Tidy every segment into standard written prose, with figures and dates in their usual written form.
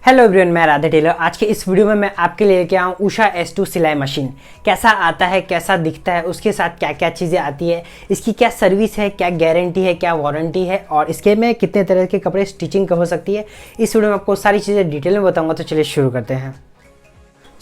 Hello everyone, मैं Radhe Taylor. आज के इस वीडियो में मैं आपके लिए लेके आऊँ उषा S2 सिलाई मशीन। कैसा आता है, कैसा दिखता है, उसके साथ क्या क्या चीज़ें आती है, इसकी क्या सर्विस है, क्या गारंटी है, क्या वारंटी है और इसके में कितने तरह के कपड़े स्टिचिंग हो सकती है, इस वीडियो में आपको सारी चीज़ें डिटेल में बताऊँगा। तो चलिए शुरू करते हैं।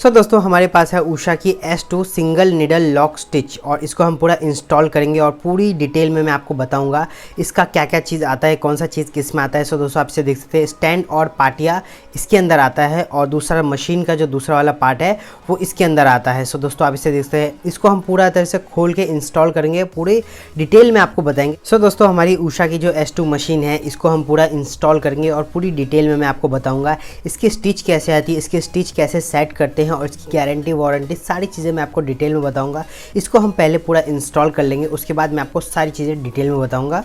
दोस्तों, हमारे पास है उषा की S2 single needle lock stitch और इसको हम पूरा इंस्टॉल करेंगे और पूरी डिटेल में मैं आपको बताऊंगा इसका क्या क्या चीज़ आता है, कौन सा चीज़ किस में आता है। दोस्तों, आप इसे देख सकते हैं, स्टैंड और पाटिया इसके अंदर आता है और दूसरा मशीन का जो दूसरा वाला पार्ट है वो इसके अंदर आता है। दोस्तों, आप इसे देख सकते हैं, इसको हम पूरा तरह से खोल के इंस्टॉल करेंगे, पूरे डिटेल में आपको बताएंगे। दोस्तों, हमारी उषा की जो S2 मशीन है इसको हम पूरा इंस्टॉल करेंगे और पूरी डिटेल में मैं आपको बताऊँगा इसकी स्टिच कैसे आती है, इसकी स्टिच कैसे सेट करते हैं और इसकी गारंटी वारंटी सारी चीज़ें मैं आपको डिटेल में बताऊंगा। इसको हम पहले पूरा इंस्टॉल कर लेंगे, उसके बाद मैं आपको सारी चीज़ें डिटेल में बताऊंगा।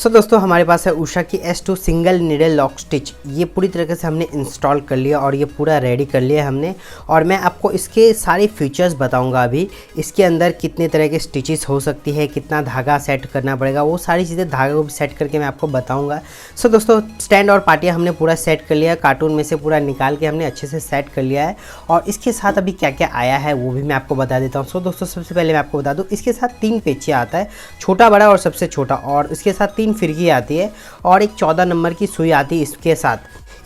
दोस्तों हमारे पास है उषा की S2 single needle lock stitch. ये पूरी तरीके से हमने इंस्टॉल कर लिया और ये पूरा रेडी कर लिया हमने। और मैं आपको इसके सारे फीचर्स बताऊंगा अभी। इसके अंदर कितने तरह के स्टिचेस हो सकती है, कितना धागा सेट करना पड़ेगा, वो सारी चीज़ें धागे को सेट करके मैं आपको बताऊँगा। दोस्तों स्टैंड और पाटियाँ हमने पूरा सेट कर लिया, कार्टून में से पूरा निकाल के हमने अच्छे से सेट कर लिया है। और इसके साथ अभी क्या क्या आया है वो भी मैं आपको बता देता हूँ। दोस्तों सबसे पहले मैं आपको बता दूँ, इसके साथ 3 पेचियाँ आता है, छोटा बड़ा और सबसे छोटा। और इसके साथ 3 फिरकी आती है और एक 14 नंबर की सुई आती है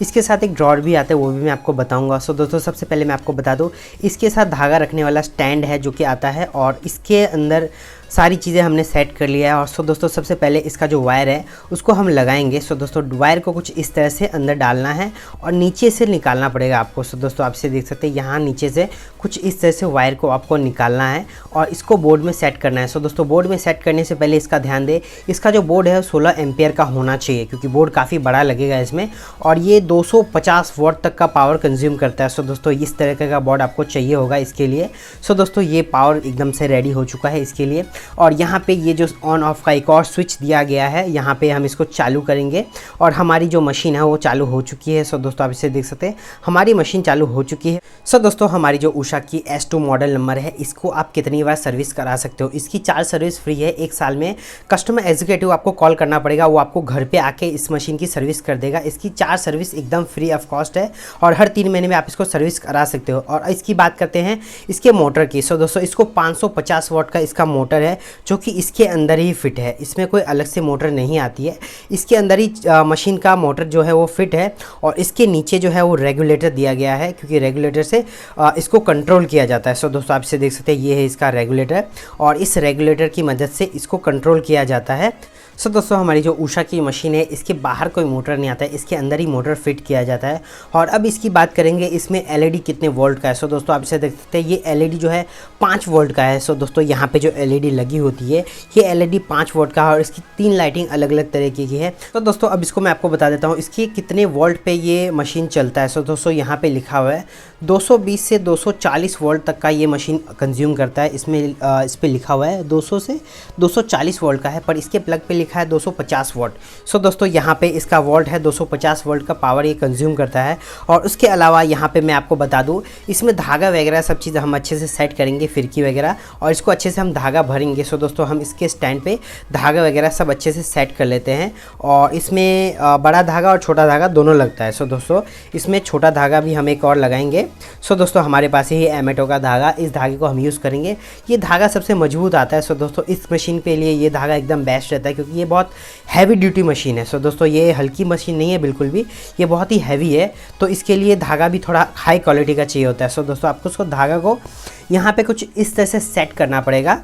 इसके साथ एक ड्रॉर भी आता है, वो भी मैं आपको बताऊंगा। दोस्तों सबसे पहले मैं आपको बता दूं, इसके साथ धागा रखने वाला स्टैंड है जो कि आता है और इसके अंदर सारी चीज़ें हमने सेट कर लिया है। और दोस्तों सबसे पहले इसका जो वायर है उसको हम लगाएंगे। दोस्तों वायर को कुछ इस तरह से अंदर डालना है और नीचे से निकालना पड़ेगा आपको। दोस्तों आपसे देख सकते हैं यहाँ नीचे से कुछ इस तरह से वायर को आपको निकालना है और इसको बोर्ड में सेट करना है। दोस्तों बोर्ड में सेट करने से पहले इसका ध्यान दें, इसका जो बोर्ड है 16 एम्पियर का होना चाहिए, क्योंकि बोर्ड काफ़ी बड़ा लगेगा इसमें और ये 250 वॉट तक का पावर कंज्यूम करता है। दोस्तों इस तरह का बोर्ड आपको चाहिए होगा इसके लिए। दोस्तों ये पावर एकदम से रेडी हो चुका है इसके लिए। और यहाँ पे ये जो ऑन ऑफ का एक और स्विच दिया गया है, यहाँ पे हम इसको चालू करेंगे और हमारी जो मशीन है वो चालू हो चुकी है। दोस्तों आप इसे देख सकते हैं, हमारी मशीन चालू हो चुकी है। दोस्तों हमारी जो उषा की S2 मॉडल नंबर है, इसको आप कितनी बार सर्विस करा सकते हो। इसकी 4 सर्विस फ्री है 1 साल में। कस्टमर एग्जीक्यूटिव आपको कॉल करना पड़ेगा, वो आपको घर पे आके इस मशीन की सर्विस कर देगा। इसकी 4 सर्विस एकदम फ्री ऑफ कॉस्ट है और हर 3 महीने में आप इसको सर्विस करा सकते हो। और इसकी बात करते हैं इसके मोटर की। दोस्तों इसको 550 वॉट का इसका मोटर है जो कि इसके अंदर ही फिट है, इसमें कोई अलग से मोटर नहीं आती है। इसके अंदर ही मशीन का मोटर जो है वो फिट है और इसके नीचे जो है वो रेगुलेटर दिया गया है, क्योंकि रेगुलेटर से इसको कंट्रोल किया जाता है। दोस्तों आप इसे देख सकते हैं, ये है इसका रेगुलेटर और इस रेगुलेटर की मदद से इसको कंट्रोल किया जाता है। दोस्तों हमारी जो उषा की मशीन है, इसके बाहर कोई मोटर नहीं आता है, इसके अंदर ही मोटर फिट किया जाता है। और अब इसकी बात करेंगे इसमें LED कितने वोल्ट का है। दोस्तों आप इसे देख सकते हैं, ये LED जो है 5 वोल्ट का है। दोस्तों यहाँ पे जो LED लगी होती है ये LED 5 वोल्ट का है और इसकी 3 लाइटिंग अलग अलग तरीके की है। दोस्तों अब इसको मैं आपको बता देता हूँ इसकी कितने वोल्ट पे ये मशीन चलता है। दोस्तों यहाँ पे लिखा हुआ है 220 से 240 वोल्ट तक का ये मशीन कंज्यूम करता है। इसमें इस पर लिखा हुआ है 200 से 240 वोल्ट का है, पर इसके प्लग पे लिखा है 250 वोल्ट। दोस्तों यहाँ पे इसका वोल्ट है 250 वोल्ट का पावर ये कंज्यूम करता है। और उसके अलावा यहाँ पे मैं आपको बता दूँ, इसमें धागा वगैरह सब चीज़ हम अच्छे से सेट करेंगे, फिरकी वगैरह, और इसको अच्छे से हम धागा भरेंगे। दोस्तों हम इसके स्टैंड पे धागा वगैरह सब अच्छे से सेट कर लेते हैं और इसमें बड़ा धागा और छोटा धागा दोनों लगता है। दोस्तों इसमें छोटा धागा भी हम एक और लगाएंगे। दोस्तों हमारे पास ही एमेटो का धागा, इस धागे को हम यूज़ करेंगे। ये धागा सबसे मजबूत आता है। दोस्तों इस मशीन के लिए ये धागा एकदम बेस्ट रहता है, क्योंकि ये बहुत हैवी ड्यूटी मशीन है। दोस्तों ये हल्की मशीन नहीं है बिल्कुल भी, ये बहुत ही हैवी है, तो इसके लिए धागा भी थोड़ा हाई क्वालिटी का चाहिए होता है। दोस्तों आपको उसको धागा को यहाँ पे कुछ इस तरह से सेट करना पड़ेगा।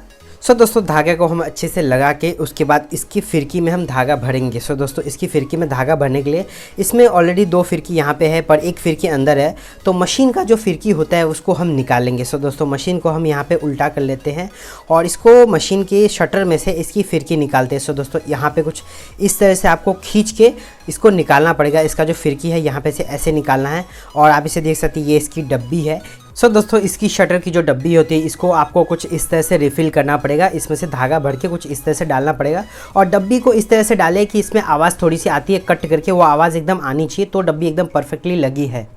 दोस्तों धागे को हम अच्छे से लगा के उसके बाद इसकी फिरकी में हम धागा भरेंगे। दोस्तों इसकी फिरकी में धागा भरने के लिए इसमें ऑलरेडी 2 फिरकी यहाँ पे है, पर एक फिरकी अंदर है, तो मशीन का जो फिरकी होता है उसको हम निकालेंगे। दोस्तों मशीन को हम यहाँ पे उल्टा कर लेते हैं और इसको मशीन के शटर में से इसकी फिरकी निकालते हैं। दोस्तों यहाँ पे कुछ इस तरह से आपको खींच के इसको निकालना पड़ेगा। इसका जो फिरकी है यहाँ पे से ऐसे निकालना है और आप इसे देख सकते हैं, ये इसकी डब्बी है। दोस्तों इसकी शटर की जो डब्बी होती है, इसको आपको कुछ इस तरह से रिफ़िल करना पड़ेगा, इसमें से धागा भर के कुछ इस तरह से डालना पड़ेगा और डब्बी को इस तरह से डालें कि इसमें आवाज़ थोड़ी सी आती है कट करके, वो आवाज़ एकदम आनी चाहिए, तो डब्बी एकदम परफेक्टली लगी है।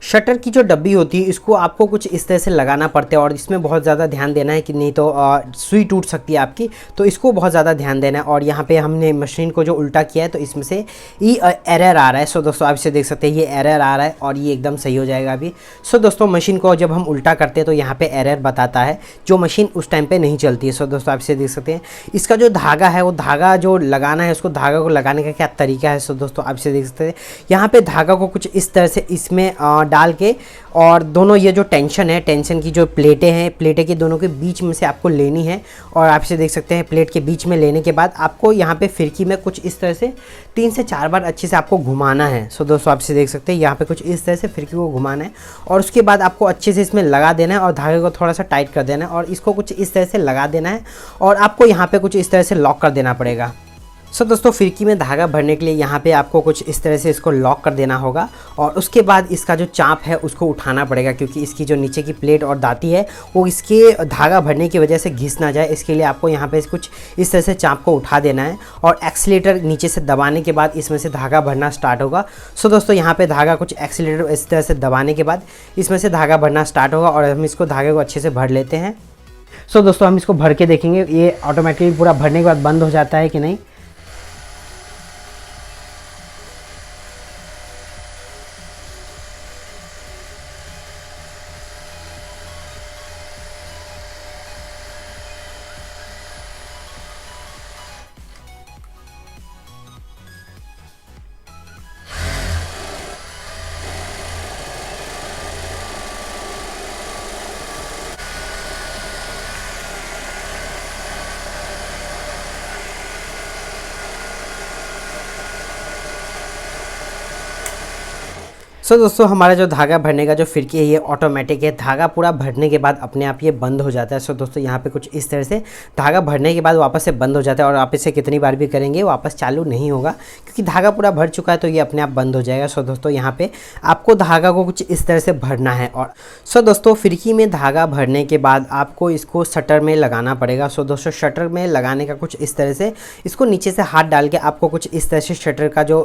शटर की जो डब्बी होती है इसको आपको कुछ इस तरह से लगाना पड़ता है और इसमें बहुत ज़्यादा ध्यान देना है कि नहीं तो सुई टूट सकती है आपकी, तो इसको बहुत ज़्यादा ध्यान देना है। और यहाँ पे हमने मशीन को जो उल्टा किया है तो इसमें से एरर आ रहा है। दोस्तों आप इसे देख सकते हैं, ये एरर आ रहा है और ये एकदम सही हो जाएगा अभी। दोस्तों मशीन को जब हम उल्टा करते हैं तो यहाँ पर एरर बताता है, जो मशीन उस टाइम पर नहीं चलती है। दोस्तों आप इसे देख सकते हैं, इसका जो धागा है वो धागा जो लगाना है, उसको धागा को लगाने का क्या तरीका है। दोस्तों आप इसे देख सकते हैं, यहाँ पर धागा को कुछ इस तरह से इसमें डाल के और दोनों ये जो टेंशन है, टेंशन की जो प्लेटें हैं, प्लेटें के दोनों के बीच में से आपको लेनी है और आप इसे देख सकते हैं, प्लेट के बीच में लेने के बाद आपको यहाँ पे फिरकी में कुछ इस तरह से 3 से 4 बार अच्छे से आपको घुमाना है। दोस्तों आप इसे देख सकते हैं, यहाँ पे कुछ इस तरह से फिरकी को घुमाना है और उसके बाद आपको अच्छे से इसमें लगा देना है और धागे को थोड़ा सा टाइट कर देना है और इसको कुछ इस तरह से लगा देना है और आपको यहाँ पर कुछ इस तरह से लॉक कर देना पड़ेगा। सो दोस्तों फिरकी में धागा भरने के लिए यहाँ पे आपको कुछ इस तरह से इसको लॉक कर देना होगा और उसके बाद इसका जो चाप है उसको उठाना पड़ेगा, क्योंकि इसकी जो नीचे की प्लेट और दाती है वो इसके धागा भरने की वजह से घिस ना जाए। इसके लिए आपको यहाँ पे कुछ इस तरह से चाप को उठा देना है और एक्सीलेटर नीचे से दबाने के बाद इसमें से धागा भरना स्टार्ट होगा। सो दोस्तों यहाँ पे धागा कुछ एक्सीलेटर इस तरह से दबाने के बाद इसमें से धागा भरना स्टार्ट होगा और हम इसको धागे को अच्छे से भर लेते हैं। सो दोस्तों हम इसको भर के देखेंगे ये ऑटोमेटिकली पूरा भरने के बाद बंद हो जाता है कि नहीं। सो दोस्तों हमारा जो धागा भरने का जो फिरकी है ये ऑटोमेटिक है। धागा पूरा भरने के बाद अपने आप ये बंद हो जाता है। सो दोस्तों यहाँ पे कुछ इस तरह से धागा भरने के बाद वापस से बंद हो जाता है और आप इसे कितनी बार भी करेंगे वापस चालू नहीं होगा, क्योंकि धागा पूरा भर चुका है तो ये अपने आप बंद हो जाएगा। सो दोस्तों यहाँ पे आपको धागा को कुछ इस तरह से भरना है। और सो दोस्तों फिरकी में धागा भरने के बाद आपको इसको शटर में लगाना पड़ेगा। सो दोस्तों शटर में लगाने का कुछ इस तरह से इसको नीचे से हाथ डाल के आपको कुछ इस तरह से शटर का जो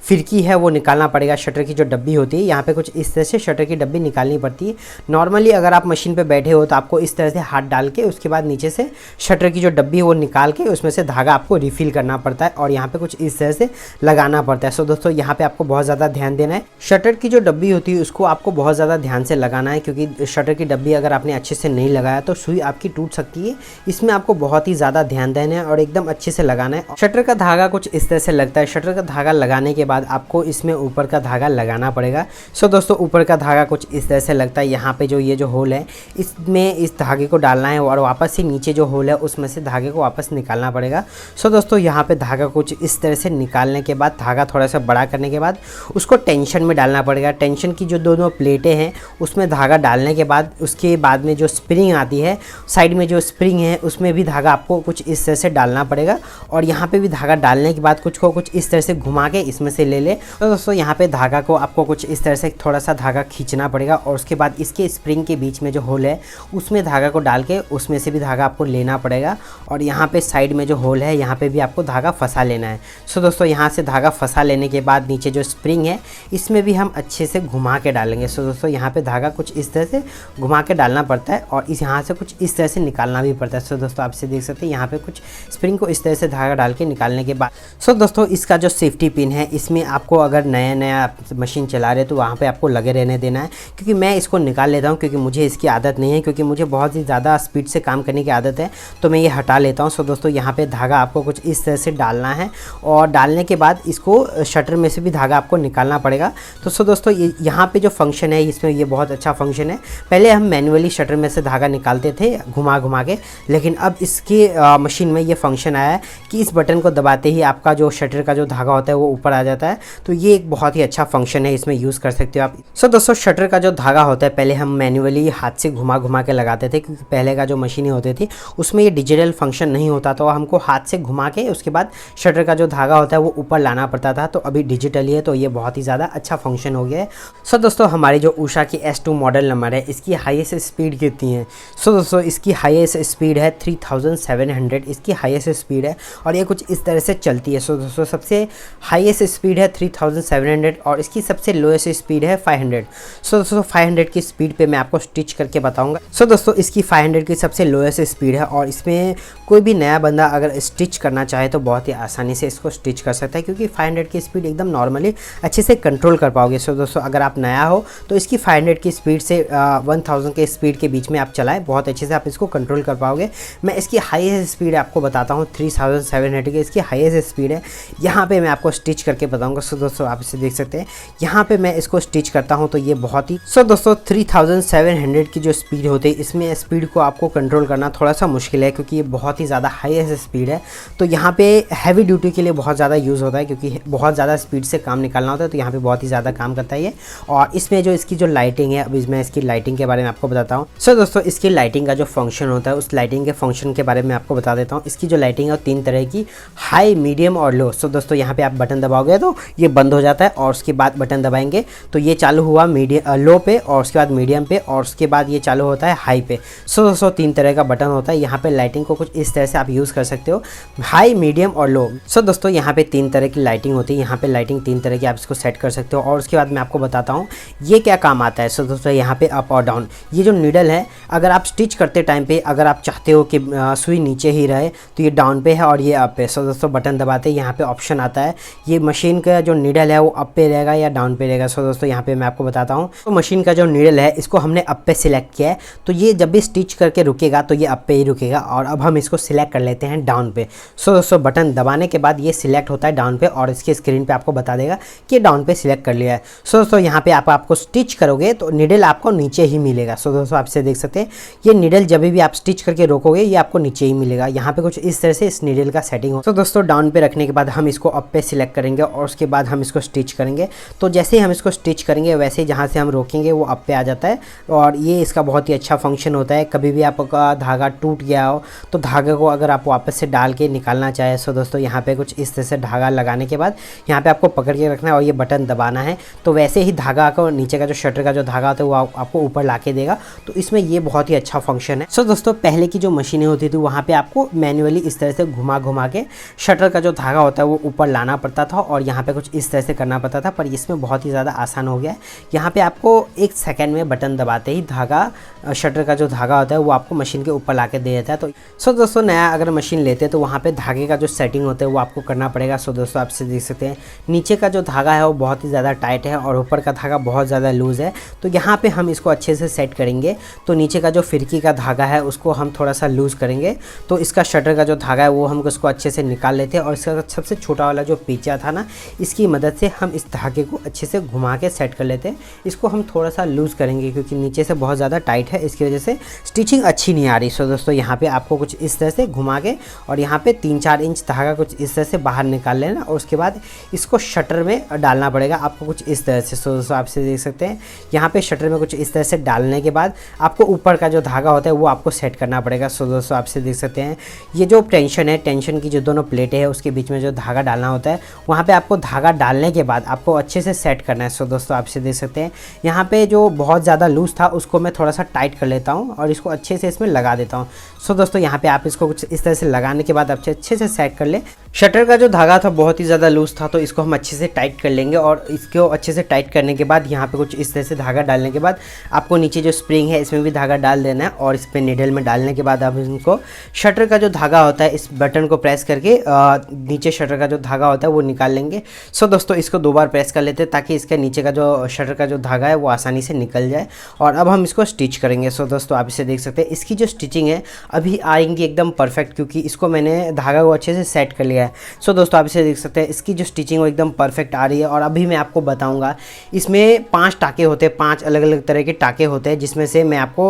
फिरकी है वो निकालना पड़ेगा। शटर की जो डब्बी होती है यहाँ पे कुछ इस तरह से शटर की डब्बी निकालनी पड़ती है। नॉर्मली अगर आप मशीन पे बैठे हो तो आपको इस तरह से हाथ डाल के उसके बाद नीचे से शटर की जो डब्बी है वो निकाल के उसमें से धागा आपको रिफिल करना पड़ता है और यहाँ पे कुछ इस तरह से लगाना पड़ता है। सो दोस्तों यहाँ पे आपको बहुत ज़्यादा ध्यान देना है। शटर की जो डब्बी होती है उसको आपको बहुत ज़्यादा ध्यान से लगाना है, क्योंकि शटर की डब्बी अगर आपने अच्छे से नहीं लगाया तो सुई आपकी टूट सकती है। इसमें आपको बहुत ही ज़्यादा ध्यान देना है और एकदम अच्छे से लगाना है। शटर का धागा कुछ इस तरह से लगता है। शटर का धागा लगाने के बाद आपको इसमें ऊपर का धागा लगाना पड़ेगा। सो दोस्तों ऊपर का धागा कुछ इस तरह से लगता है। यहाँ पे जो ये जो होल है इसमें इस धागे को डालना है और वापस से नीचे जो होल है उसमें से धागे को वापस निकालना पड़ेगा। सो दोस्तों यहाँ पे धागा कुछ इस तरह से निकालने के बाद धागा थोड़ा सा बड़ा करने के बाद उसको टेंशन में डालना पड़ेगा। टेंशन की जो दोनों प्लेटें हैं उसमें धागा डालने के बाद उसके बाद में जो स्प्रिंग आती है साइड में जो स्प्रिंग है उसमें भी धागा आपको कुछ इस तरह से डालना पड़ेगा और यहाँ पे भी धागा डालने के बाद कुछ को कुछ इस तरह से घुमा के इसमें से ले ले। तो दोस्तों यहाँ पे धागा को आपको कुछ इस तरह से थोड़ा सा धागा खींचना पड़ेगा और उसके बाद इसके स्प्रिंग के बीच में जो होल है उसमें धागा को डाल के उसमें से भी धागा आपको लेना पड़ेगा और यहाँ पे साइड में जो होल है यहाँ पे भी आपको धागा फंसा लेना है। सो दोस्तों यहाँ से धागा फंसा लेने के बाद नीचे जो स्प्रिंग है इसमें भी हम अच्छे से घुमा के डालेंगे। सो दोस्तों यहाँ पे धागा कुछ इस तरह से घुमा के डालना पड़ता है और इस यहाँ से कुछ इस तरह से निकालना भी पड़ता है। सो दोस्तों आप इसे देख सकते हैं यहाँ पे कुछ स्प्रिंग को इस तरह से धागा डाल के निकालने के बाद सो दोस्तों इसका जो सेफ्टी पिन है इसमें आपको अगर नया मशीन चला रहे तो वहाँ पे आपको लगे रहने देना है, क्योंकि मैं इसको निकाल लेता हूँ क्योंकि मुझे इसकी आदत नहीं है, क्योंकि मुझे बहुत ही ज़्यादा स्पीड से काम करने की आदत है तो मैं ये हटा लेता हूँ। सो दोस्तों यहाँ पे धागा आपको कुछ इस तरह से डालना है और डालने के बाद इसको शटर में से भी धागा आपको निकालना पड़ेगा। तो सो दोस्तों यहाँ पे जो फंक्शन है इसमें ये बहुत अच्छा फंक्शन है। पहले हम मैनुअली शटर में से धागा निकालते थे घुमा घुमा के, लेकिन अब इसके मशीन में ये फंक्शन आया है कि इस बटन को दबाते ही आपका जो शटर का जो धागा होता है वो ऊपर आ जाता है। तो ये एक बहुत ही अच्छा फंक्शन है, इसमें यूज़ कर सकते हो आप। सो दोस्तों शटर का जो धागा होता है पहले हम मैनुअली हाथ से घुमा घुमा के लगाते थे, क्योंकि पहले का जो मशीनें होती थी उसमें ये डिजिटल फंक्शन नहीं होता, तो हमको हाथ से घुमा के उसके बाद शटर का जो धागा होता है वो ऊपर लाना पड़ता था। तो अभी डिजिटली है तो ये बहुत ही ज़्यादा अच्छा फंक्शन हो गया है। सो दोस्तों हमारी जो उषा की S2 मॉडल नंबर है इसकी हाईएस्ट स्पीड कितनी है? सो दोस्तों इसकी हाईएस्ट स्पीड है 3700, इसकी हाईएस्ट स्पीड है और ये कुछ इस तरह से चलती है। सो दोस्तों सबसे हाईएस्ट स्पीड है 3700 और इसकी सबसे लोएस्ट स्पीड है 500। सो दोस्तों 500 की स्पीड पे मैं आपको स्टिच करके बताऊंगा। सो दोस्तों इसकी 500 की सबसे लोएस्ट स्पीड है और इसमें कोई भी नया बंदा अगर स्टिच करना चाहे तो बहुत ही आसानी से इसको स्टिच कर सकता है, क्योंकि 500 की स्पीड एकदम नॉर्मली अच्छे से कंट्रोल कर पाओगे। सो दोस्तों अगर आप नया हो तो इसकी 500 की स्पीड से 1000 के स्पीड के बीच में आप चलाएं, बहुत अच्छे से आप इसको कंट्रोल कर पाओगे। मैं इसकी हाईएस्ट स्पीड आपको बताता हूँ 3700 की इसकी हाईएस्ट स्पीड है। यहाँ पे मैं आपको स्टिच करके बताऊँगा। सो दोस्तों आप इसे देख सकते हैं, यहाँ यहाँ पे मैं इसको स्टिच करता हूँ तो ये बहुत ही दोस्तों 3700 की जो स्पीड होती है, इसमें स्पीड को आपको कंट्रोल करना थोड़ा सा मुश्किल है क्योंकि ये बहुत ही ज़्यादा हाईएस्ट स्पीड है। तो यहाँ पे हैवी ड्यूटी के लिए बहुत ज़्यादा यूज़ होता है क्योंकि बहुत ज़्यादा स्पीड से काम निकालना होता है, तो यहाँ पे बहुत ही ज़्यादा काम करता है ये। और इसमें जो इसकी जो लाइटिंग है, अभी मैं इसकी लाइटिंग के बारे में आपको बताता हूँ। दोस्तों इसकी लाइटिंग का जो फंक्शन होता है, उस लाइटिंग के फंक्शन के बारे में आपको बता देता हूँ। इसकी जो लाइटिंग है वो 3 तरह की, हाई, मीडियम और लो। दोस्तों यहाँ पे आप बटन दबाओगे तो ये बंद हो जाता है और उसके बाद बटन दबाएंगे तो ये चालू हुआ लो पे, और उसके बाद मीडियम पे, और उसके बाद ये चालू होता है हाई पे। दोस्तों 3 तरह का बटन होता है। यहाँ पे लाइटिंग को कुछ इस तरह से आप यूज़ कर सकते हो, हाई, मीडियम और लो। दोस्तों यहाँ पे 3 तरह की लाइटिंग होती है। यहाँ पे लाइटिंग 3 तरह की आप इसको सेट कर सकते हो। और उसके बाद मैं आपको बताता हूँ ये क्या काम आता है। दोस्तों यहाँ पे अप और डाउन, ये जो नीडल है, अगर आप स्टिच करते टाइम पे अगर आप चाहते हो कि सुई नीचे ही रहे तो ये डाउन पे है और ये अप पे। दोस्तों बटन दबाते यहाँ पे ऑप्शन आता है, ये मशीन का जो नीडल है वो अप पे रहेगा या डाउन पे रहेगा। दोस्तों यहाँ पे मैं आपको बताता हूँ। तो मशीन का जो नीडल है इसको हमने अप पे सिलेक्ट किया है, तो ये जब भी स्टिच करके रुकेगा तो ये अप पे ही रुकेगा। और अब हम इसको सिलेक्ट कर लेते हैं डाउन पे। दोस्तों बटन दबाने के बाद ये सिलेक्ट होता है डाउन पे और इसके स्क्रीन पे आपको बता देगा कि डाउन पे सिलेक्ट कर लिया है। दोस्तों यहाँ पे आपको स्टिच करोगे तो नीडल आपको नीचे ही मिलेगा। दोस्तों आपसे देख सकते हैं ये नीडल जब भी आप स्टिच करके रोकोगे ये आपको नीचे ही मिलेगा। यहाँ पे कुछ इस तरह से इस नीडल का सेटिंग हो। तो दोस्तों डाउन पे रखने के बाद हम इसको अप पे सिलेक्ट करेंगे और उसके बाद हम इसको स्टिच करेंगे। तो जैसे ही हम इसको स्टिच करेंगे वैसे ही जहाँ से हम रोकेंगे वो अप पे आ जाता है। और ये इसका बहुत ही अच्छा फंक्शन होता है। कभी भी आपका धागा टूट गया हो तो धागे को अगर आप वापस से डाल के निकालना चाहे तो दोस्तों यहाँ पे कुछ इस तरह से धागा लगाने के बाद यहाँ पे आपको पकड़ के रखना है और ये बटन दबाना है, तो वैसे ही धागा को नीचे का जो शटर का जो धागा होता है वो आपको ऊपर ला के देगा। तो इसमें ये बहुत ही अच्छा फंक्शन है। दोस्तों पहले की जो मशीनें होती थी वहाँ पे आपको मैन्युअली इस तरह से घुमा घुमा के शटर का जो धागा होता है वो ऊपर लाना पड़ता था और यहाँ पे कुछ इस तरह से करना पड़ता था, पर इसमें बहुत ही ज़्यादा आसान हो गया है। यहाँ पे आपको 1 सेकेंड में बटन दबाते ही धागा, शटर का जो धागा होता है वो आपको मशीन के ऊपर ला के दे देता है। तो दोस्तों नया अगर मशीन लेते हैं तो वहाँ पे धागे का जो सेटिंग होता है वो आपको करना पड़ेगा। दोस्तों आपसे देख सकते हैं नीचे का जो धागा है वो बहुत ही ज़्यादा टाइट है और ऊपर का धागा बहुत ज़्यादा लूज़ है। तो यहाँ पे हम इसको अच्छे से सेट करेंगे। तो नीचे का जो फिरकी का धागा है उसको हम थोड़ा सा लूज़ करेंगे, तो इसका शटर का जो धागा है वो हम उसको अच्छे से निकाल लेते हैं। और इसका सबसे छोटा वाला जो पीछा था ना, इसकी मदद से हम इस धागे को अच्छे से घुमा के सेट कर लेते हैं। इसको हम थोड़ा सा लूज़ करेंगे क्योंकि नीचे से बहुत ज़्यादा टाइट है, इसकी वजह से स्टिचिंग अच्छी नहीं आ रही। सो दोस्तों यहाँ पे आपको कुछ इस तरह से घुमा के और यहाँ पे 3-4 इंच धागा कुछ इस तरह से बाहर निकाल लेना और उसके बाद इसको शटर में डालना पड़ेगा आपको कुछ इस तरह से। सो दोस्तों आपसे देख सकते हैं यहाँ पे शटर में कुछ इस तरह से डालने के बाद आपको ऊपर का जो धागा होता है वो आपको सेट करना पड़ेगा। सो दोस्तों आपसे देख सकते हैं ये जो टेंशन है, टेंशन की जो दोनों प्लेटें हैं उसके बीच में जो धागा डालना होता है वहाँ पे आपको धागा डालने के बाद आपको अच्छे से सेट करना है। सो दोस्तों आपसे देख सकते हैं यहाँ पे जो बहुत ज़्यादा लूज़ था उसको मैं थोड़ा सा टाइट कर लेता हूँ और इसको अच्छे से इसमें लगा देता हूँ। सो दोस्तों यहाँ पे आप इसको कुछ इस तरह से लगाने के बाद अच्छे से सेट कर ले। शटर का जो धागा था बहुत ही ज़्यादा लूज़ था तो इसको हम अच्छे से टाइट कर लेंगे और इसको अच्छे से टाइट करने के बाद यहाँ पे कुछ इस तरह से धागा डालने के बाद आपको नीचे जो स्प्रिंग है इसमें भी धागा डाल देना है और इस पर नीडल में डालने के बाद आप इनको शटर का जो धागा होता है इस बटन को प्रेस करके नीचे शटर का जो धागा होता है वो निकाल लेंगे। सो दोस्तों इसको 2 बार प्रेस कर लेते हैं ताकि इसके नीचे का जो शटर का जो धागा है वो आसानी से निकल जाए और अब हम इसको स्टिच करेंगे। सो दोस्तों आप इसे देख सकते हैं इसकी जो स्टिचिंग है अभी आएंगी एकदम परफेक्ट क्योंकि इसको मैंने धागा को अच्छे से सेट कर लिया है। सो दोस्तों आप इसे देख सकते हैं इसकी जो स्टिचिंग वो एकदम परफेक्ट आ रही है और अभी मैं आपको बताऊंगा इसमें 5 टाके होते हैं, 5 अलग अलग तरह के टाके होते हैं जिसमें से मैं आपको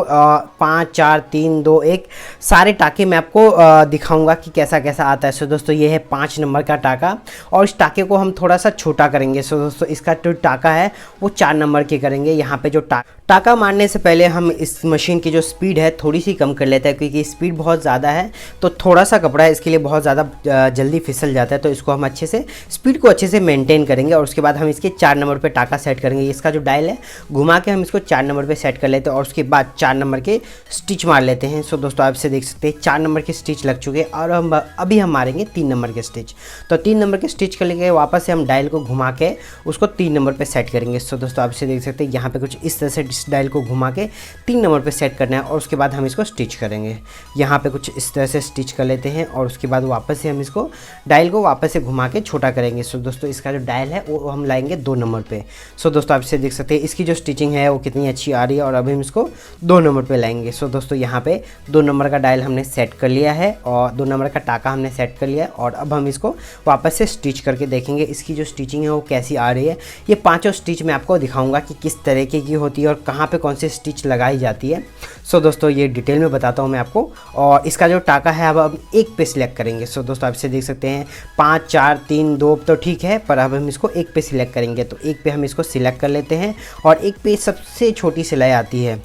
5 4 3 2 1 सारे टाके मैं आपको दिखाऊंगा कि कैसा कैसा आता है। सो दोस्तों ये है 5 नंबर का टाका और इस टाके को हम थोड़ा सा छोटा करेंगे। सो दोस्तों इसका जो टाका है वो 4 नंबर के करेंगे। यहाँ पे जो टाका मारने से पहले हम इस मशीन की जो स्पीड है थोड़ी सी कम कर लेते हैं क्योंकि स्पीड बहुत ज़्यादा है तो थोड़ा सा कपड़ा है इसके लिए बहुत ज़्यादा जल्दी फिसल जाता है। तो इसको हम अच्छे से स्पीड को अच्छे से मेंटेन करेंगे और उसके बाद हम इसके 4 नंबर पे टाका सेट करेंगे। इसका जो डायल है घुमा के हम इसको 4 नंबर पे सेट कर लेते हैं और उसके बाद 4 नंबर के स्टिच मार लेते हैं। सो दोस्तों आपसे देख सकते हैं 4 नंबर के स्टिच लग चुके हैं और हम अभी हम मारेंगे 3 नंबर के स्टिच। तो 3 नंबर के स्टिच कर लेंगे, वापस से हम डायल को घुमा के उसको 3 नंबर पर सेट करेंगे। सो दोस्तों आपसे देख सकते हैं यहाँ पर कुछ इस तरह से डायल को घुमा के 3 नंबर पे सेट करना है और उसके बाद हम इसको स्टिच करेंगे। यहाँ पे कुछ इस तरह से स्टिच कर लेते हैं और उसके बाद वापस से हम इसको डायल को वापस से घुमा के छोटा करेंगे। सो दोस्तों इसका जो डायल है वो हम लाएंगे 2 नंबर पे। सो दोस्तों आप इसे देख सकते हैं इसकी जो स्टिचिंग है वो कितनी अच्छी आ रही है, और अभी हम इसको 2 नंबर पे लाएंगे। सो दोस्तों यहाँ पे 2 नंबर का डायल हमने सेट कर लिया है और 2 नंबर का टाका हमने सेट कर लिया है, और अब हम इसको वापस से स्टिच करके देखेंगे इसकी जो स्टिचिंग है वो कैसी आ रही है। ये 5 स्टिच मैं आपको दिखाऊंगा कि किस तरीके की होती है और कहाँ पे कौन सी स्टिच लगाई जाती है। सो दोस्तों ये डिटेल में बताता हूँ मैं आपको। और इसका जो टाका है अब हम 1 पे सिलेक्ट करेंगे। सो दोस्तों आप इसे देख सकते हैं 5 4 3 2 तो ठीक है, पर अब हम इसको 1 पे सिलेक्ट करेंगे। तो 1 पे हम इसको सिलेक्ट कर लेते हैं और 1 पे सबसे छोटी सिलाई आती है।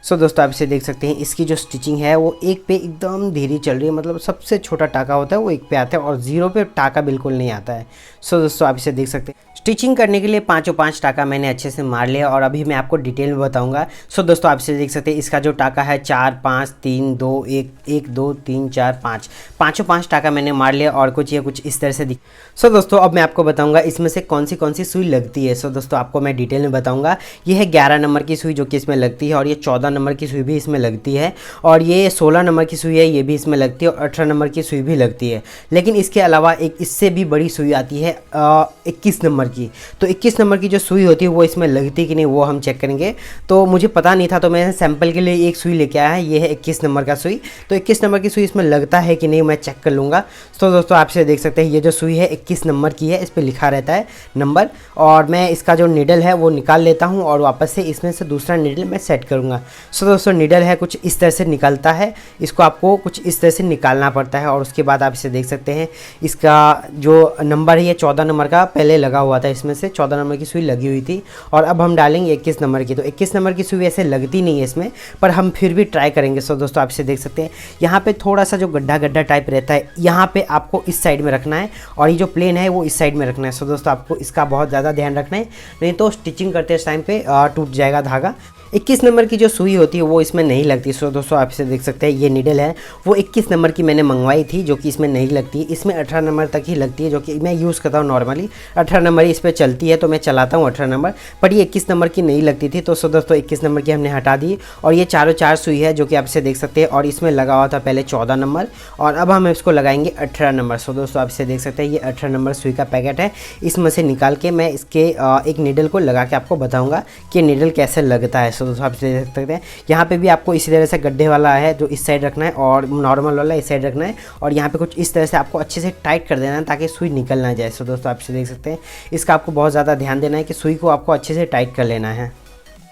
सो दोस्तों आप इसे देख सकते हैं इसकी जो स्टिचिंग है वो 1 पे एकदम धीरे चल रही है, मतलब सबसे छोटा टाका होता है वो 1 पे आता है और 0 पे टाका बिल्कुल नहीं आता है। सो दोस्तों आप इसे देख सकते हैं स्टिचिंग करने के लिए 5 टाका मैंने अच्छे से मार लिया और अभी मैं आपको डिटेल में बताऊंगा। सो दोस्तों आप इसे देख सकते हैं इसका जो टाका है 4 5 3 2 1 1 2 3 4 5 टाका मैंने मार लिया और कुछ ये कुछ इस तरह से दिख। सो दोस्तों अब मैं आपको बताऊंगा इसमें से कौन सी सुई लगती है। सो दोस्तों आपको मैं डिटेल में बताऊंगा। ये है 11 नंबर की सुई जो कि इसमें लगती है, और ये 14 नंबर की सुई भी इसमें लगती है, और ये 16 नंबर की सुई है ये भी इसमें लगती है, और 18 नंबर की सुई भी लगती है। लेकिन इसके अलावा एक इससे भी बड़ी सुई आती है 21 नंबर की। तो 21 नंबर की जो सुई होती है वो इसमें लगती है कि नहीं वो हम चेक करेंगे। तो मुझे पता नहीं था तो मैं सैंपल के लिए एक सुई लेके आया है, ये है 21 नंबर का सुई। तो 21 नंबर की सुई इसमें लगता है कि नहीं मैं चेक कर लूँगा। तो दोस्तों आपसे देख सकते हैं ये जो सुई है 21 नंबर की है, इस पर लिखा रहता है नंबर, और मैं इसका जो निडल है वो निकाल लेता हूँ और वापस से इसमें से दूसरा निडल मैं सेट करूँगा। सो दोस्तों निडल है कुछ इस तरह से निकलता है, इसको आपको कुछ इस तरह से निकालना पड़ता है, और उसके बाद आप इसे देख सकते हैं इसका जो नंबर है ये 14 नंबर का पहले लगा हुआ था, इसमें से 14 नंबर की सुई लगी हुई थी, और अब हम डालेंगे 21 नंबर की। तो 21 नंबर की सुई ऐसे लगती नहीं है इसमें, पर हम फिर भी ट्राई करेंगे। सो दोस्तों आप इसे देख सकते हैं यहाँ पे थोड़ा सा जो गड्ढा टाइप रहता है यहाँ पे आपको इस साइड में रखना है, और ये जो प्लेन है वो इस साइड में रखना है। सो दोस्तों आपको इसका बहुत ज़्यादा ध्यान रखना है, नहीं तो स्टिचिंग करते इस टाइम पे टूट जाएगा धागा। 21 नंबर की जो सुई होती है वो इसमें नहीं लगती। सो दोस्तों आप इसे देख सकते हैं ये नीडल है वो 21 नंबर की मैंने मंगवाई थी जो कि इसमें नहीं लगती, इसमें 18 नंबर तक ही लगती है, जो कि मैं यूज़ करता हूँ नॉर्मली। 18 नंबर इस पर चलती है तो मैं चलाता हूँ 18 नंबर, पर ये 21 नंबर की नहीं लगती थी। तो सो दोस्तों 21 नंबर की हमने हटा दी, और ये चार सुई है जो कि आप इसे देख सकते हैं, और इसमें लगा हुआ था पहले 14 नंबर, और अब हम इसको लगाएंगे 18 नंबर। सो दोस्तों आप इसे देख सकते हैं ये 18 नंबर सुई का पैकेट है, इसमें से निकाल के मैं इसके एक नीडल को लगा के आपको बताऊँगा कि नीडल कैसे लगता है। सो दोस्तों आप इसे देख सकते हैं यहाँ पे भी आपको इसी तरह से गड्ढे वाला है जो इस साइड रखना है, और नॉर्मल वाला इस साइड रखना है, और यहाँ पे कुछ इस तरह से आपको अच्छे से टाइट कर देना है ताकि सुई निकल ना जाए। सो दोस्तों आप इसे देख सकते हैं इसका आपको बहुत ज़्यादा ध्यान देना है कि सुई को आपको अच्छे से टाइट कर लेना है।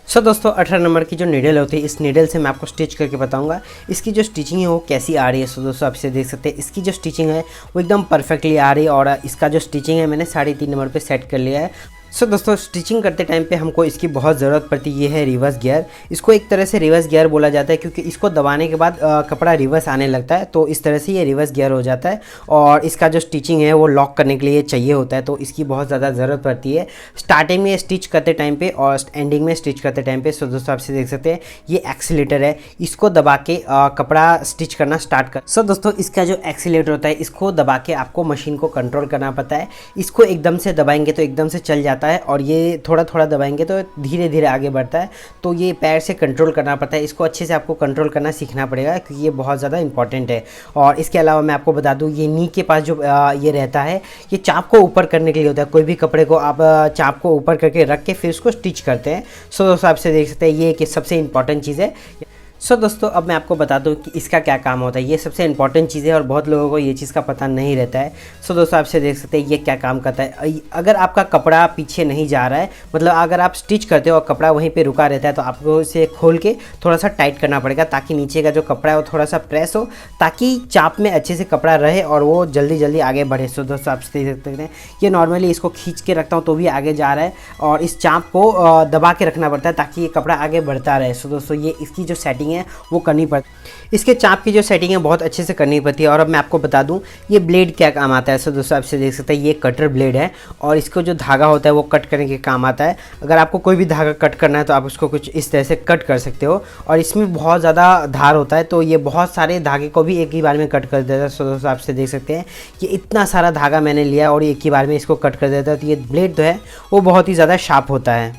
सो दोस्तों 18 नंबर की जो नीडल होती है इस नीडल से मैं आपको स्टिच करके बताऊंगा इसकी जो स्टिचिंग है वो कैसी आ रही है। सो दोस्तों आप इसे देख सकते हैं इसकी जो स्टिचिंग है वो एकदम परफेक्टली आ रही है, और इसका जो स्टिचिंग है मैंने 3.5 नंबर पे सेट कर लिया है। सो दोस्तों स्टिचिंग करते टाइम पे हमको इसकी बहुत ज़रूरत पड़ती है, ये है रिवर्स गियर। इसको एक तरह से रिवर्स गियर बोला जाता है क्योंकि इसको दबाने के बाद कपड़ा रिवर्स आने लगता है, तो इस तरह से ये रिवर्स गियर हो जाता है। और इसका जो स्टिचिंग है वो लॉक करने के लिए चाहिए होता है, तो इसकी बहुत ज़्यादा ज़रूरत पड़ती है स्टार्टिंग में स्टिच करते टाइम पे और एंडिंग में स्टिच करते टाइम पे। सो दोस्तों आप इसे देख सकते हैं ये एक्सीलेटर है, इसको दबा के कपड़ा स्टिच करना स्टार्ट कर। सो दोस्तों इसका जो एक्सीलेटर होता है इसको दबा के आपको मशीन को कंट्रोल करना पड़ता है। इसको एकदम से दबाएंगे तो एकदम से चल जाता है, और ये थोड़ा थोड़ा दबाएंगे तो धीरे धीरे आगे बढ़ता है, तो ये पैर से कंट्रोल करना पड़ता है। इसको अच्छे से आपको कंट्रोल करना सीखना पड़ेगा क्योंकि ये बहुत ज़्यादा इंपॉर्टेंट है। और इसके अलावा मैं आपको बता दूं ये नी के पास जो ये रहता है ये चाप को ऊपर करने के लिए होता है। कोई भी कपड़े को आप चाप को ऊपर करके रख के फिर उसको स्टिच करते हैं। सो दोस्तों आप से देख सकते हैं ये कि सबसे इंपॉर्टेंट चीज़ है। सो दोस्तों अब मैं आपको बता दूं कि इसका क्या काम होता है, ये सबसे इंपॉर्टेंट चीज़ है और बहुत लोगों को ये चीज़ का पता नहीं रहता है। सो दोस्तों आपसे देख सकते हैं ये क्या काम करता है। अगर आपका कपड़ा पीछे नहीं जा रहा है, मतलब अगर आप स्टिच करते हो और कपड़ा वहीं पे रुका रहता है, तो आपको इसे खोल के थोड़ा सा टाइट करना पड़ेगा ताकि नीचे का जो कपड़ा है वो थोड़ा सा प्रेस हो, ताकि चाप में अच्छे से कपड़ा रहे और वो जल्दी जल्दी आगे बढ़े। सो दोस्तों आप देख सकते हैं ये नॉर्मली इसको खींच के रखता हूँ तो भी आगे जा रहा है, और इस चाप को दबा के रखना पड़ता है ताकि ये कपड़ा आगे बढ़ता रहे। सो दोस्तों ये इसकी जो सेटिंग है वो करनी पड़ती, इसके चाप की जो सेटिंग है बहुत अच्छे से करनी पड़ती है। और अब मैं आपको बता दूं ये ब्लेड क्या काम आता है। सो दोस्तों आपसे देख सकते हैं ये कटर ब्लेड है, और इसको जो धागा होता है वो कट करने के काम आता है। अगर आपको कोई भी धागा कट करना है तो आप उसको कुछ इस तरह से कट कर सकते हो, और इसमें बहुत ज़्यादा धार होता है तो ये बहुत सारे धागे को भी एक ही बार में कट कर देता है। सो दोस्तों आपसे देख सकते हैं कि इतना सारा धागा मैंने लिया और एक ही बार में इसको कट कर देता है, तो ये ब्लेड जो है वो बहुत ही ज़्यादा शार्प होता है।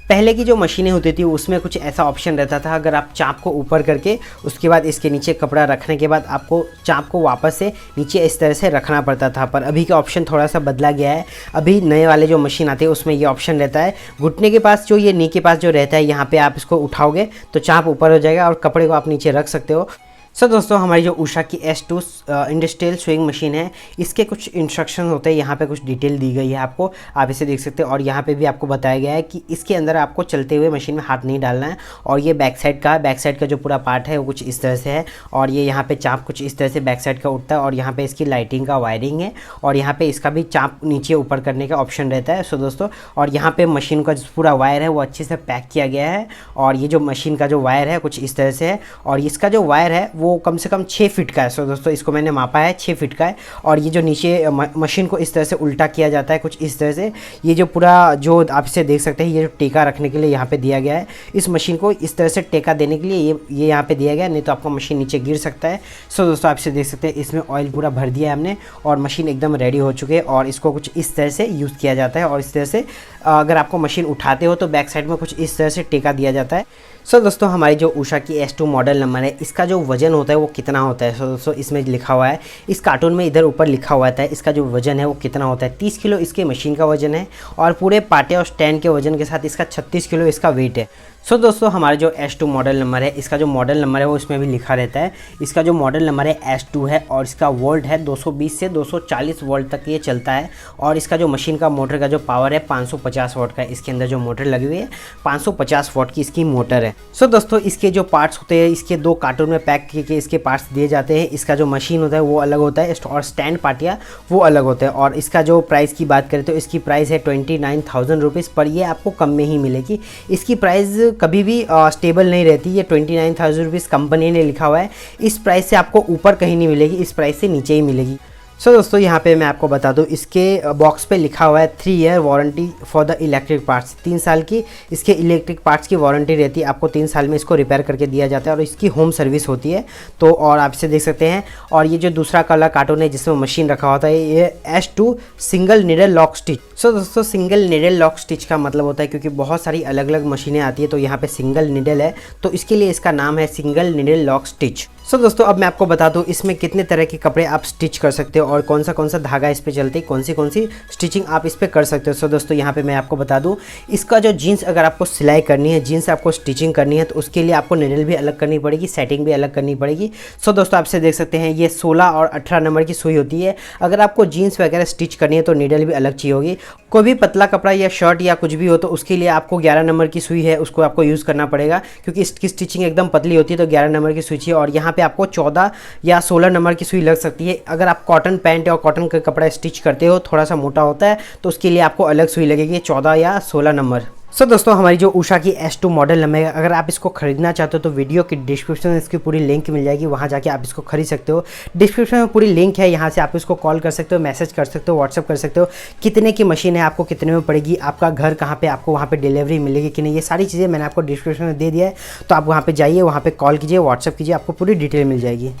पहले की जो मशीनें होती थी उसमें कुछ ऐसा ऑप्शन रहता था, अगर आप चाप को ऊपर करके उसके बाद इसके नीचे कपड़ा रखने के बाद आपको चाप को वापस से नीचे इस तरह से रखना पड़ता था। पर अभी का ऑप्शन थोड़ा सा बदला गया है। अभी नए वाले जो मशीन आते हैं उसमें ये ऑप्शन रहता है, घुटने के पास जो ये नी के पास जो रहता है यहाँ पे आप इसको उठाओगे तो चाप ऊपर हो जाएगा और कपड़े को आप नीचे रख सकते हो। सो दोस्तों, हमारी जो उषा की S2 इंडस्ट्रियल स्विंग मशीन है, इसके कुछ इंस्ट्रक्शन होते हैं, यहाँ पे कुछ डिटेल दी गई है आपको, आप इसे देख सकते हैं। और यहाँ पे भी आपको बताया गया है कि इसके अंदर आपको चलते हुए मशीन में हाथ नहीं डालना है। और ये बैक साइड का जो पूरा पार्ट है वो कुछ इस तरह से है। और ये यहाँ पे चाप कुछ इस तरह से बैक साइड का उठता है। और यहाँ पे इसकी लाइटिंग का वायरिंग है और यहाँ पे इसका भी चाप नीचे ऊपर करने का ऑप्शन रहता है। सो दोस्तों, और यहाँ पे मशीन का जो पूरा वायर है वो अच्छे से पैक किया गया है। और ये जो मशीन का जो वायर है कुछ इस तरह से है और इसका जो वायर है वो कम से कम 6 फीट का है। सो दोस्तों, इसको मैंने मापा है, 6 फीट का है। और ये जो नीचे मशीन को इस तरह से उल्टा किया जाता है कुछ इस तरह से। ये जो पूरा जो आप इसे देख सकते हैं, ये जो टेका रखने के लिए यहाँ पे दिया गया है, इस मशीन को इस तरह से टेका देने के लिए ये यहाँ पे दिया गया है, नहीं तो आपका मशीन नीचे गिर सकता है। सो दोस्तों, आप इसे देख सकते हैं, इसमें ऑयल पूरा भर दिया है हमने और मशीन एकदम रेडी हो चुकी है। और इसको कुछ इस तरह से यूज़ किया जाता है और इस तरह से अगर आपको मशीन उठाते हो तो बैक साइड में कुछ इस तरह से टेका दिया जाता है। सो दोस्तों, हमारी जो उषा की S2 मॉडल नंबर है, इसका जो वजन होता है वो कितना होता है। सो दोस्तों, इसमें लिखा हुआ है, इस कार्टून में इधर ऊपर लिखा हुआ था, इसका जो वजन है वो कितना होता है। 30 किलो इसके मशीन का वजन है और पूरे पाटे और स्टैंड के वजन के साथ इसका 36 किलो इसका वेट है। सो दोस्तों, हमारा जो S2 मॉडल नंबर है, इसका जो मॉडल नंबर है वो इसमें भी लिखा रहता है। इसका जो मॉडल नंबर है S2 है और इसका वोल्ट है 220 से 240 वोल्ट तक ये चलता है। और इसका जो मशीन का मोटर का जो पावर है 550 वाट का, इसके अंदर जो मोटर लगी हुई है 550 वाट की इसकी मोटर है। सो दोस्तों, इसके जो पार्ट्स होते हैं, इसके 2 कार्टून में पैक करके इसके पार्ट्स दिए जाते हैं। इसका जो मशीन होता है वो अलग होता है और स्टैंड पार्टियाँ वो अलग होते हैं। और इसका जो प्राइस की बात करें तो इसकी प्राइस है 29,000 रुपीज़, पर ये आपको कम में ही मिलेगी। इसकी प्राइस कभी भी स्टेबल नहीं रहती। ये 29,000 रुपीज़ कंपनी ने लिखा हुआ है, इस प्राइस से आपको ऊपर कहीं नहीं मिलेगी, इस प्राइस से नीचे ही मिलेगी। सो दोस्तों, यहाँ पे मैं आपको बता दूँ, इसके बॉक्स पे लिखा हुआ है 3 year warranty for the electric parts. 3 साल की इसके इलेक्ट्रिक पार्ट्स की वारंटी रहती है, आपको 3 साल में इसको रिपेयर करके दिया जाता है और इसकी होम सर्विस होती है। तो और आप इसे देख सकते हैं। और ये जो दूसरा कलर कार्टून है जिसमें मशीन रखा होता है, ये S2 single needle lock stitch. So दोस्तों, सिंगल निडल लॉक स्टिच का मतलब होता है, क्योंकि बहुत सारी अलग अलग मशीनें आती है तो यहाँ पे सिंगल निडल है, तो इसके लिए इसका नाम है single needle lock stitch. So दोस्तों, अब मैं आपको बता दूं इसमें कितने तरह के कपड़े आप स्टिच कर सकते हो और कौन सा धागा इस पे चलते हैं, कौन सी स्टिचिंग आप इस पे कर सकते हो। सो दोस्तों, यहाँ पे मैं आपको बता दूं, इसका जो जीन्स अगर आपको सिलाई करनी है, जीन्स आपको स्टिचिंग करनी है, तो उसके लिए आपको निडल भी अलग करनी पड़ेगी, सेटिंग भी अलग करनी पड़ेगी। सो दोस्तों, आपसे देख सकते हैं, ये 16 और 18 नंबर की सुई होती है। अगर आपको जीन्स वगैरह स्टिच करनी है तो निडल भी अलग चाहिए होगी। कोई भी पतला कपड़ा या शर्ट या कुछ भी हो तो उसके लिए आपको 11 नंबर की सुई है, उसको आपको यूज़ करना पड़ेगा, क्योंकि इसकी स्टिचिंग एकदम पतली होती है, तो 11 नंबर की सुई चाहिए। और यहाँ पे आपको 14 या 16 नंबर की सुई लग सकती है। अगर आप कॉटन पैंट और कॉटन का कपड़ा स्टिच करते हो, थोड़ा सा मोटा होता है, तो उसके लिए आपको अलग सुई लगेगी 14 या 16 नंबर। सो दोस्तों, हमारी जो उषा की S2 मॉडल नंबर है, अगर आप इसको खरीदना चाहते हो तो वीडियो की डिस्क्रिप्शन में इसकी पूरी लिंक मिल जाएगी, वहाँ जाके आप इसको खरीद सकते हो। डिस्क्रिप्शन में पूरी लिंक है, यहाँ से आप इसको कॉल कर सकते हो, मैसेज कर सकते हो, व्हाट्सअप कर सकते हो। कितने की मशीन है, आपको कितने में पड़ेगी, आपका घर कहाँ पे, आपको वहाँ पे डिलीवरी मिलेगी कि नहीं, ये सारी चीज़ें मैंने आपको डिस्क्रिप्शन में दे दिया है। तो आप वहाँ पर जाइए, वहाँ पर कॉल कीजिए, व्हाट्सअप कीजिए, आपको पूरी डिटेल मिल जाएगी।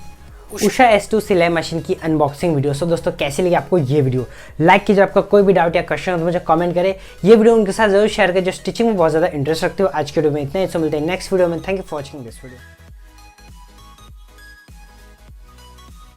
उषा S2 सिलाई मशीन की अनबॉक्सिंग वीडियो। सो दोस्तों, कैसी लगी आपको ये वीडियो, लाइक कीजिए। आपका कोई भी डाउट या क्वेश्चन हो तो मुझे कमेंट करें। ये वीडियो उनके साथ जरूर शेयर करें जो स्टिचिंग में बहुत ज़्यादा इंटरेस्ट रखते हो। आज के वीडियो में इतना ही, तो मिलते हैं नेक्स्ट वीडियो में। Thank you for watching this video.